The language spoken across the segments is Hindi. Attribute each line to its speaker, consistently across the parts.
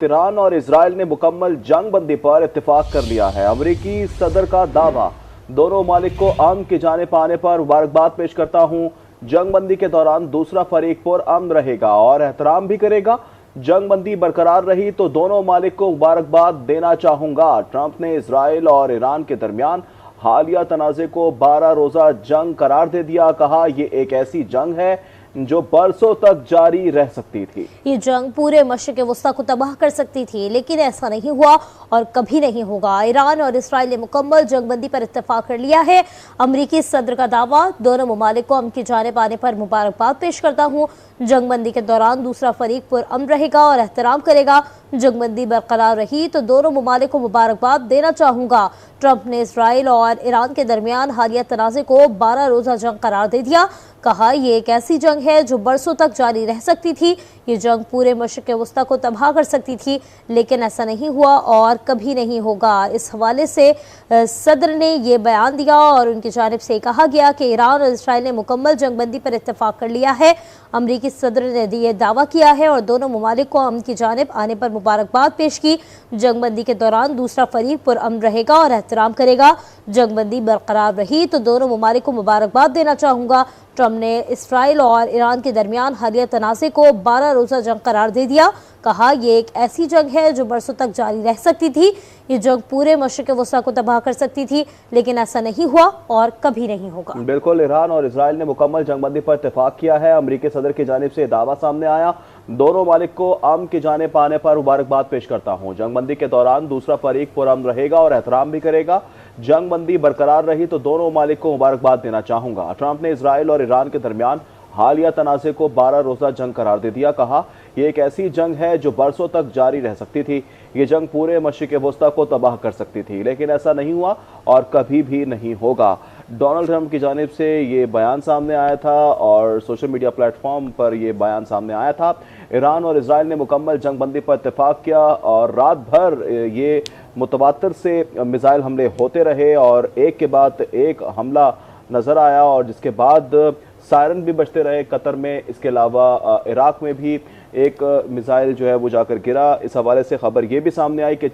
Speaker 1: ईरान और इजराइल ने मुकम्मल जंग बंदी पर इत्तेफाक कर लिया है। अमरीकी सदर का दावा, दोनों ममालिक को अमन की जानिब आने पर मुबारकबाद पेश करता हूं। जंग बंदी के दौरान दूसरा फरीक पुरअमन रहेगा और एहतराम भी करेगा। जंग बंदी बरकरार रही तो दोनों ममालिक को मुबारकबाद देना चाहूंगा। ट्रंप ने इजराइल और ईरान के दरमियान हालिया तनाज़े को 12 रोज़ा जंग करार दे दिया। कहा, यह एक ऐसी जंग है जो बरसों तक जारी रह सकती थी।
Speaker 2: ये जंग पूरे मशरिक़ वस्ता को तबाह कर सकती थी, लेकिन ऐसा नहीं हुआ और कभी नहीं होगा। ईरान और इस्राइल ने मुकम्मल जंगबंदी पर इत्तेफाक कर लिया है। अमरीकी सदर का दावा, दोनों ममालिक को अमन की जानिब आने पर मुबारकबाद पेश करता हूँ। जंगबंदी के दौरान दूसरा फरीक पुरअमन रहेगा और एहतराम करेगा। जंगबंदी बरकरार रही तो दोनों ममालिक को मुबारकबाद देना चाहूंगा। ट्रंप ने इस्राइल और ईरान के दरमियान हालिया तनाज़े को 12 रोज़ा जंग करार दे दिया। कहा, यह एक ऐसी जंग है जो बरसों तक जारी रह सकती थी। ये जंग पूरे मशरिक़ वस्ता को तबाह कर सकती थी, लेकिन ऐसा नहीं हुआ और कभी नहीं होगा। इस हवाले से सदर ने यह बयान दिया और उनकी जानिब से कहा गया कि ईरान और इस्राइल ने मुकम्मल जंगबंदी पर इत्तेफाक कर लिया है। अमरीकी सदर ने यह दावा किया है और दोनों ममालिक को अमन की जानिब आने पर मुबारकबाद पेश की। जंगबंदी के दौरान दूसरा फरीक पुरअमन रहेगा और एहतराम करेगा। जंगबंदी बरकरार रही तो दोनों ममालिक को मुबारकबाद देना चाहूंगा। ट्रंप ने इस्राइल और ईरान के दरमियान हालिया तनाज़े को 12 रोज़ा जंग करार दे दिया। कहा, यह एक ऐसी जंग है जो बरसों तक जारी रह सकती थी। ये जंग पूरे मशरिक़ वस्ता को तबाह कर सकती थी, लेकिन ऐसा नहीं हुआ और कभी नहीं होगा।
Speaker 1: बिल्कुल, ईरान और इजराइल ने मुकम्मल जंगबंदी पर इत्तेफाक किया है। अमरीकी सदर की जानिब से दावा सामने आया, दोनों मालिक को अमन की जानिब आने पर मुबारकबाद पेश करता हूँ। जंगबंदी के दौरान दूसरा फरीक पुरअमन रहेगा और एहतराम भी करेगा। जंग बंदी बरकरार रही तो दोनों मालिक को मुबारकबाद देना चाहूंगा। ट्रंप ने इजराइल और ईरान के दरमियान हालिया तनाज़े को 12 रोज़ा जंग करार दे दिया। कहा, यह एक ऐसी जंग है जो बरसों तक जारी रह सकती थी। ये जंग पूरे मशरिक़ वस्ता को तबाह कर सकती थी, लेकिन ऐसा नहीं हुआ और कभी भी नहीं होगा। डोनाल्ड ट्रंप की जानिब से ये बयान सामने आया था और सोशल मीडिया प्लेटफॉर्म पर यह बयान सामने आया था। ईरान और इजराइल ने मुकम्मल जंग बंदी पर इत्तेफाक किया और रात भर ये मुतवातिर से मिसाइल हमले होते रहे और एक के बाद एक हमला नजर आया और जिसके बाद सायरन भी बजते रहे कतर में। इसके अलावा इराक में भी एक मिसाइल जो है वो जाकर गिरा। इस हवाले से खबर ये भी सामने आई कि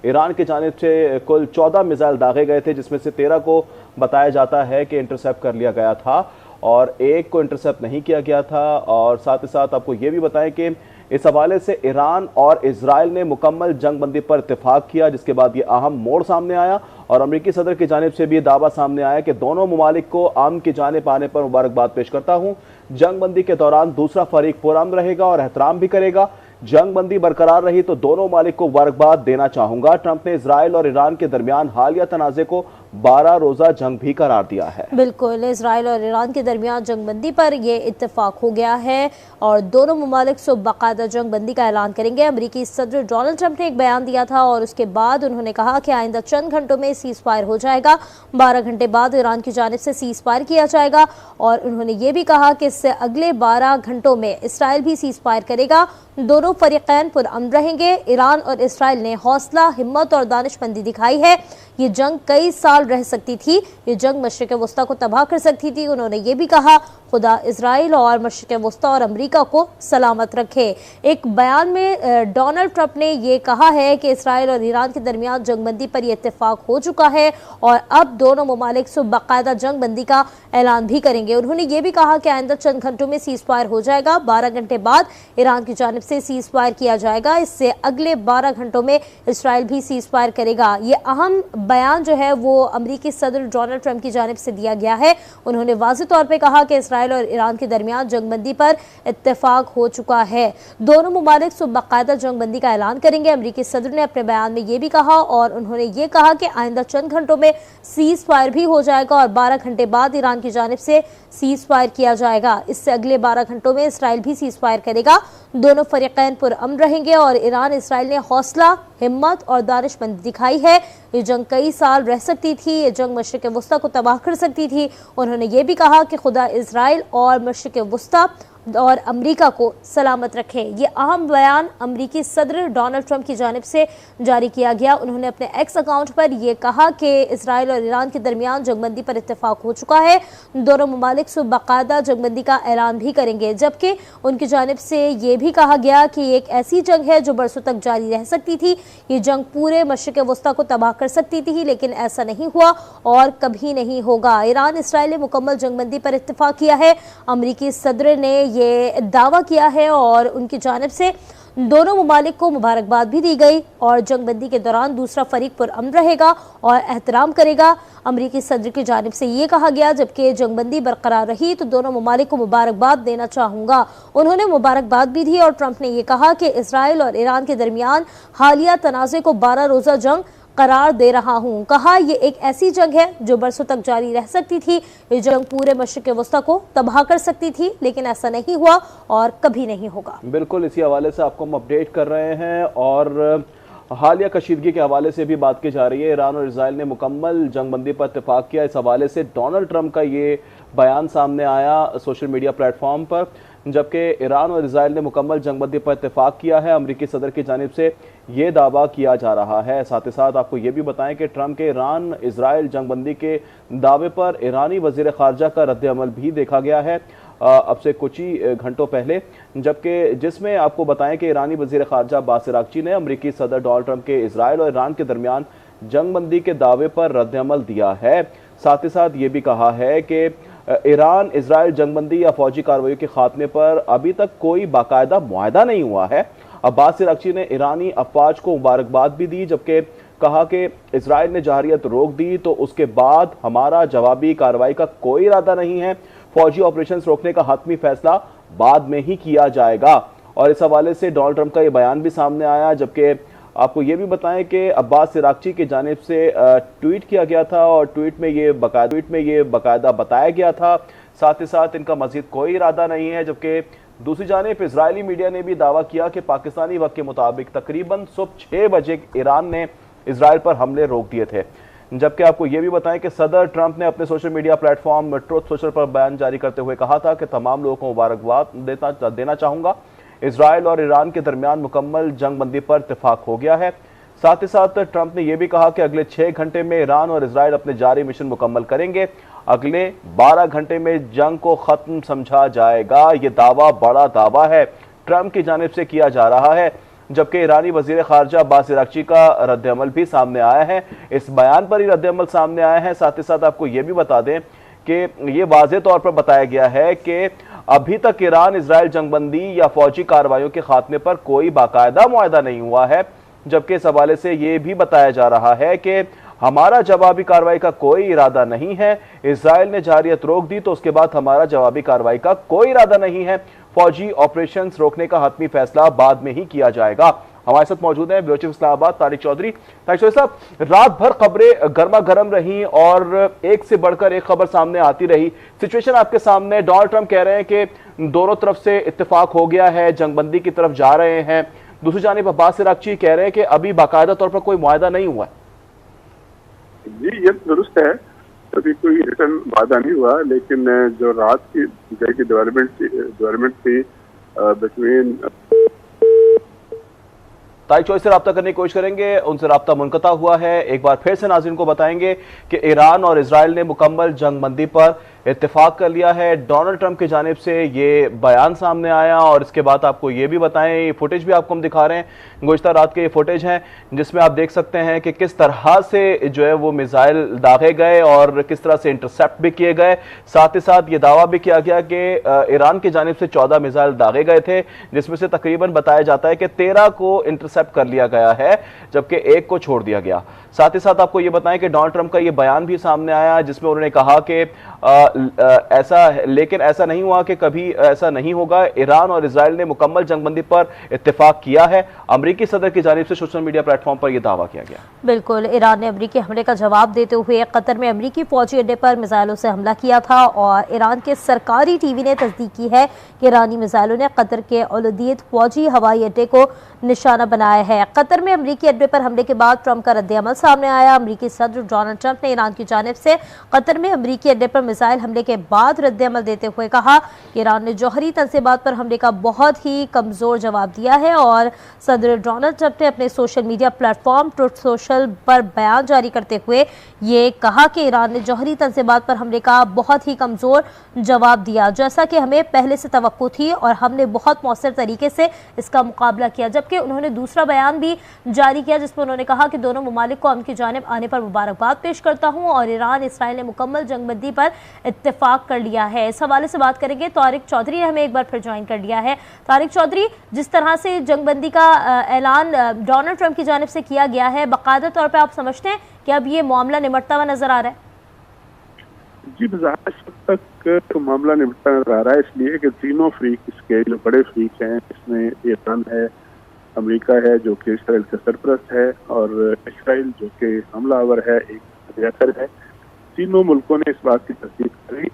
Speaker 1: ईरान की जानिब से कुल 14 मिसाइल दागे गए थे, जिसमें से 13 को बताया जाता है कि इंटरसेप्ट कर लिया गया था और एक को इंटरसेप्ट नहीं किया गया था। और साथ ही साथ आपको ये भी बताएं कि इस हवाले से ईरान और इजराइल ने मुकम्मल जंगबंदी पर इत्तेफाक किया, जिसके बाद ये अहम मोड़ सामने आया और अमरीकी सदर की जानिब से भी ये दावा सामने आया कि दोनों ममालिक को अमन की जानिब आने पर मुबारकबाद पेश करता हूँ। जंगबंदी के दौरान दूसरा फरीक पुरअमन रहेगा और एहतराम भी करेगा। जंग बंदी बरकरार रही तो दोनों मालिक को मुबारकबाद देना चाहूंगा। ट्रंप ने इजराइल और ईरान के दरमियान हालिया तनाज़े को 12 रोज़ा जंग भी करार दिया है।
Speaker 2: बिल्कुल, इजराइल और ईरान के दरमियान जंगबंदी पर यह इत्तेफाक हो गया है और दोनों ममालिक सुबह बाकायदा जंगबंदी का ऐलान करेंगे। अमरीकी सदर डोनाल्ड ट्रंप ने एक बयान दिया था और उसके बाद उन्होंने कहा कि आइंदा चंद घंटों में सीज फायर हो जाएगा। 12 घंटे बाद ईरान की जानिब से सीज फायर किया जाएगा और उन्होंने ये भी कहा कि इससे अगले 12 घंटों में इसराइल भी सीज फायर करेगा। दोनों फरीकैन पुरअमन रहेंगे। ईरान और इसराइल ने हौसला, हिम्मत और दानिशमंदी दिखाई है। ये जंग कई साल रह सकती थी। ये जंग मशरिक़ वस्ता को तबाह कर सकती थी। उन्होंने ये भी कहा, खुदा इजराइल और मशरिक़ वस्ता और अमरीका को सलामत रखे। एक बयान में डोनाल्ड ट्रंप ने यह कहा है कि इसराइल और ईरान के दरमियान जंगबंदी पर यह इत्तेफाक हो चुका है और अब दोनों ममालिक सुबह बाकायदा जंगबंदी का ऐलान भी करेंगे। उन्होंने ये भी कहा कि आइंदा चंद घंटों में सीज फायर हो जाएगा। 12 घंटे बाद ईरान की जानिब से सीज फायर किया जाएगा। इससे अगले 12 घंटों में इसराइल भी सीज फायर करेगा। ये अहम बयान जो है वो अमरीकी सदर डोनाल्ड ट्रंप की जानिब से दिया गया है। उन्होंने वाज़ेह तौर पे कहा कि इसराइल और ईरान के दरमियान जंगबंदी पर इत्तेफाक हो चुका है। दोनों ममालिक सुबह बाकायदा जंगबंदी का ऐलान करेंगे। अमरीकी सदर ने अपने बयान में ये भी कहा और उन्होंने ये कहा कि आइंदा चंद घंटों में सीज फायर भी हो जाएगा और 12 घंटे बाद ईरान की जानिब से सीज फायर किया जाएगा। इससे अगले 12 घंटों में इसराइल भी सीज फायर करेगा। दोनों फरीकैन पुरअमन रहेंगे और ईरान इसराइल ने हौसला, हिम्मत और दानिशमंदी दिखाई है। ये जंग कई साल रह सकती थी। ये जंग मशरिक़ वस्ता को तबाह कर सकती थी। उन्होंने ये भी कहा कि खुदा इजराइल और मशरिक़ वस्ता और अमेरिका को सलामत रखे। ये अहम बयान अमेरिकी सदर डोनाल्ड ट्रंप की जानिब से जारी किया गया। उन्होंने अपने एक्स अकाउंट पर यह कहा कि इसराइल और ईरान के दरमियान जंगबंदी पर इत्तेफाक हो चुका है। दोनों ममालिक से बाकायदा जंगबंदी का ऐलान भी करेंगे, जबकि उनकी जानिब से ये भी कहा गया कि ये एक ऐसी जंग है जो बरसों तक जारी रह सकती थी। ये जंग पूरे मशरिक़ वस्ता को तबाह कर सकती थी, लेकिन ऐसा नहीं हुआ और कभी नहीं होगा। ईरान इसराइल ने मुकम्मल जंगबंदी पर इत्तेफाक किया है। अमेरिकी सदर ने ये दावा किया है और उनकी जानिब से दोनों ममालिक को मुबारकबाद भी दी गई और जंगबंदी के दौरान दूसरा फरीक पुरअमन रहेगा और एहतराम करेगा। अमेरिकी सदर की जानिब से ये कहा गया, जबकि जंगबंदी बरकरार रही तो दोनों ममालिक को मुबारकबाद देना चाहूँगा। उन्होंने मुबारकबाद भी दी और ट्रंप ने यह कहा कि इसराइल और ईरान के दरमियान हालिया तनाज़े को 12 रोज़ा जंग करार दे रहा हूं। कहा यह एक ऐसी जंग है जो बरसों तक जारी रह सकती थी। ये जंग पूरे मशरिक़ वस्ता को तबाह कर सकती थी, लेकिन ऐसा नहीं हुआ और कभी नहीं होगा।
Speaker 1: बिल्कुल, इसी हवाले से आपको हम अपडेट कर रहे हैं और हालिया कशीदगी के हवाले से भी बात की जा रही है। ईरान और इसराइल ने मुकम्मल जंगबंदी पर इत्तेफाक किया। इस हवाले से डोनाल्ड ट्रंप का ये बयान सामने आया सोशल मीडिया प्लेटफॉर्म पर, जबकि ईरान और इसराइल ने मुकम्मल जंगबंदी पर इत्तेफाक किया है। अमेरिकी सदर की जानिब से ये दावा किया जा रहा है। साथ ही साथ आपको ये भी बताएं कि ट्रंप के ईरान इसराइल जंगबंदी के दावे पर ईरानी वजीर खारजा का रद्द-ए-अमल भी देखा गया है अब से कुछ ही घंटों पहले, जबकि जिसमें आपको बताएं कि ईरानी वजीर खारजा अब्बास अरागची ने अमेरिकी सदर डोनाल्ड ट्रंप के इसराइल और ईरान के दरमियान जंगबंदी के दावे पर रद्द-ए-अमल दिया है। साथ ही साथ ये भी कहा है कि ईरान इसराइल जंगबंदी या फौजी कार्रवाई के खात्मे पर अभी तक कोई बाकायदा मुआहदा नहीं हुआ है। अब्बास अरागची ने ईरानी अफवाज को मुबारकबाद भी दी, जबकि कहा कि इसराइल ने जहारियत रोक दी तो उसके बाद हमारा जवाबी कार्रवाई का कोई इरादा नहीं है। फौजी ऑपरेशन रोकने का हतमी फैसला बाद में ही किया जाएगा। और इस हवाले से डोनाल्ड ट्रंप का यह बयान भी सामने आया, जबकि आपको ये भी बताएं कि अब्बास अरागची की जानिब से ट्वीट किया गया था और ट्वीट में ये बाकायदा बताया गया था। साथ ही साथ इनका मजीद कोई इरादा नहीं है। जबकि दूसरी जानिब इजरायली मीडिया ने भी दावा किया कि पाकिस्तानी वक्त के मुताबिक तकरीबन सुबह 6 बजे ईरान ने इसराइल पर हमले रोक दिए थे। जबकि आपको ये भी बताएं कि सदर ट्रंप ने अपने social media platform truth social पर बयान जारी करते हुए कहा था कि तमाम लोगों को मुबारकबाद देना चाहूँगा। इसराइल और ईरान के दरमियान मुकम्मल जंगबंदी पर इत्तेफाक हो गया है। साथ ही साथ ट्रंप ने यह भी कहा कि अगले 6 घंटे में ईरान और इसराइल अपने जारी मिशन मुकम्मल करेंगे। अगले 12 घंटे में जंग को खत्म समझा जाएगा। ये दावा बड़ा दावा है, ट्रंप की जानिब से किया जा रहा है। जबकि ईरानी वजीर खारजा अब्बास अरागची का रद्द-ए-अमल भी सामने आया है। इस बयान पर ही रद्द-ए-अमल सामने आया है। साथ ही साथ आपको यह भी बता दें कि ये वाज़ेह तौर पर बताया गया है कि अभी तक ईरान इसराइल जंगबंदी या फौजी कार्रवाइयों के खात्मे पर कोई बाकायदा मुआहदा नहीं हुआ है। जबकि इस हवाले से यह भी बताया जा रहा है कि हमारा जवाबी कार्रवाई का कोई इरादा नहीं है। इसराइल ने जहारियत रोक दी तो उसके बाद हमारा जवाबी कार्रवाई का कोई इरादा नहीं है। फौजी ऑपरेशंस रोकने का हतमी फैसला बाद में ही किया जाएगा। हमारे साथ मौजूद हैं ब्यूरो चीफ इस्लामाबाद तारिक चौधरी। साहब, रात भर खबरें गर्मा गर्म रही और एक से बढ़कर एक खबर सामने आती रही। सिचुएशन आपके सामने, डोनाल्ड ट्रंप कह रहे हैं कि दोनों तरफ से इत्तेफाक हो गया है, जंगबंदी की तरफ जा रहे हैं। दूसरी जानिब अब्बास अरागची कह रहे हैं कि अभी बाकायदा तौर पर कोई मुआहदा नहीं हुआ है।
Speaker 3: जी, ये दुरुस्त है, अभी कोई रिटर्न वादा नहीं हुआ, लेकिन जो रात की डेवलपमेंट थी बिटवीन
Speaker 1: तारिक चौधरी से रब्ता करने की कोशिश करेंगे, उनसे रब्ता मुनक़ता हुआ है। एक बार फिर से नाज़रीन को बताएंगे कि ईरान और इसराइल ने मुकम्मल जंगबंदी पर इत्तेफाक कर लिया है। डोनाल्ड ट्रंप की जानिब से ये बयान सामने आया और इसके बाद आपको ये भी बताएं, ये फुटेज भी आपको हम दिखा रहे हैं, गुज़िश्ता रात के ये फुटेज हैं जिसमें आप देख सकते हैं कि किस तरह से जो है वो मिसाइल दागे गए और किस तरह से इंटरसेप्ट भी किए गए। साथ ही साथ ये दावा भी किया गया कि ईरान की जानिब से 14 मिसाइल दागे गए थे, जिसमें से तकरीबन बताया जाता है कि 13 को इंटरसेप्ट कर लिया गया है, जबकि 1 को छोड़ दिया गया। साथ ही साथ आपको ये बताएं कि डोनाल्ड ट्रंप का ये बयान भी सामने आया जिसमें उन्होंने कहा कि लेकिन ऐसा नहीं हुआ कि कभी ऐसा नहीं होगा। ईरान और इसराइल ने मुकम्मल जंगबंदी पर इत्तेफाक किया है। अमेरिकी सदर की जानिब से सोशल मीडिया प्लेटफॉर्म पर यह दावा किया गया।
Speaker 2: बिल्कुल, ईरान ने अमेरिकी हमले का जवाब देते हुए कतर में अमेरिकी फौजी अड्डे पर मिसाइलों से हमला किया था और ईरान के सरकारी टीवी ने तस्दीक की है कि ईरानी मिसाइलों ने कतर के औलदीद फौजी हवाई अड्डे को निशाना बनाया है। कतर में अमेरिकी अड्डे पर हमले के बाद ट्रंप का रद्द-ए-अमल सामने आया। अमेरिकी सदर डोनाल्ड ट्रंप ने ईरान की जानिब से कतर में अमेरिकी अड्डे पर मिसाइल हमले के बाद रद्द-ए-अमल देते हुए कहा कि ईरान ने जौहरी तंज़ीमात पर हमले का बहुत ही कमज़ोर जवाब दिया है और सदर डोनाल्ड ट्रंप ने अपने social media platform truth social पर बयान जारी करते हुए ये कहा कि ईरान ने जौहरी तंज़ीमात पर हमले का बहुत ही कमज़ोर जवाब दिया, जैसा कि हमें पहले से तवक्को थी और हमने बहुत मौसर तरीके से इसका मुकाबला किया। जबकि उन्होंने दूसरा बयान भी जारी किया जिसमें उन्होंने कहा कि दोनों ममालिक को अमन की जानिब आने पर मुबारकबाद पेश करता हूं और ईरान इसराइल ने मुकम्मल जंगबंदी पर इत्तेफाक कर लिया है। इस हवाले से बात करेंगे। तारिक चौधरी ने हमें एक बार फिर ज्वाइन कर लिया है। तारिक चौधरी, जिस तरह से जंगबंदी का ऐलान डोनाल्ड ट्रंप की जानिब से किया गया है, बाकायदा तौर पर आप समझते हैं कि अब ये मामला निमटता हुआ नजर आ रहा है?
Speaker 3: जी, इस वक्त तक तो मामला निपटता नजर आ रहा है, इसलिए कि तीनों फ्रीक इसके जो बड़े फ्रीक हैं, इसमें ईरान है, अमेरिका है जो कि इसराइल का सरपरस्त है और इसराइल जो कि हमलावर है, एक हथियार है। तीनों मुल्कों ने इस बात की तस्दीक की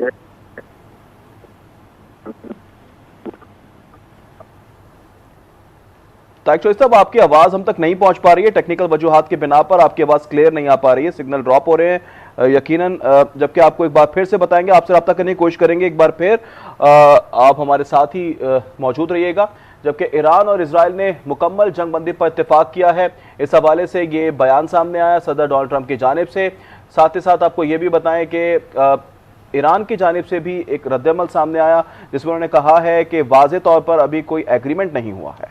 Speaker 3: है।
Speaker 1: साहब, आपकी आवाज हम तक नहीं पहुंच पा रही है, टेक्निकल वजूहात के बिना पर आपकी आवाज क्लियर नहीं आ पा रही है, सिग्नल ड्रॉप हो रहे हैं यकीनन। जबकि आपको एक बार फिर से बताएंगे, आपसे रब्ता करने की कोशिश करेंगे एक बार फिर। आप हमारे साथ ही मौजूद रहिएगा। जबकि ईरान और इजराइल ने मुकम्मल जंगबंदी पर इत्तेफाक किया है, इस हवाले से ये बयान सामने आया सदर डोनाल्ड ट्रंप की जानिब से। साथ ही साथ आपको ये भी बताएं कि ईरान की जानिब से भी एक रद्द-ए-अमल सामने आया जिसमें उन्होंने कहा है कि वाज़े तौर पर अभी कोई एग्रीमेंट नहीं हुआ है।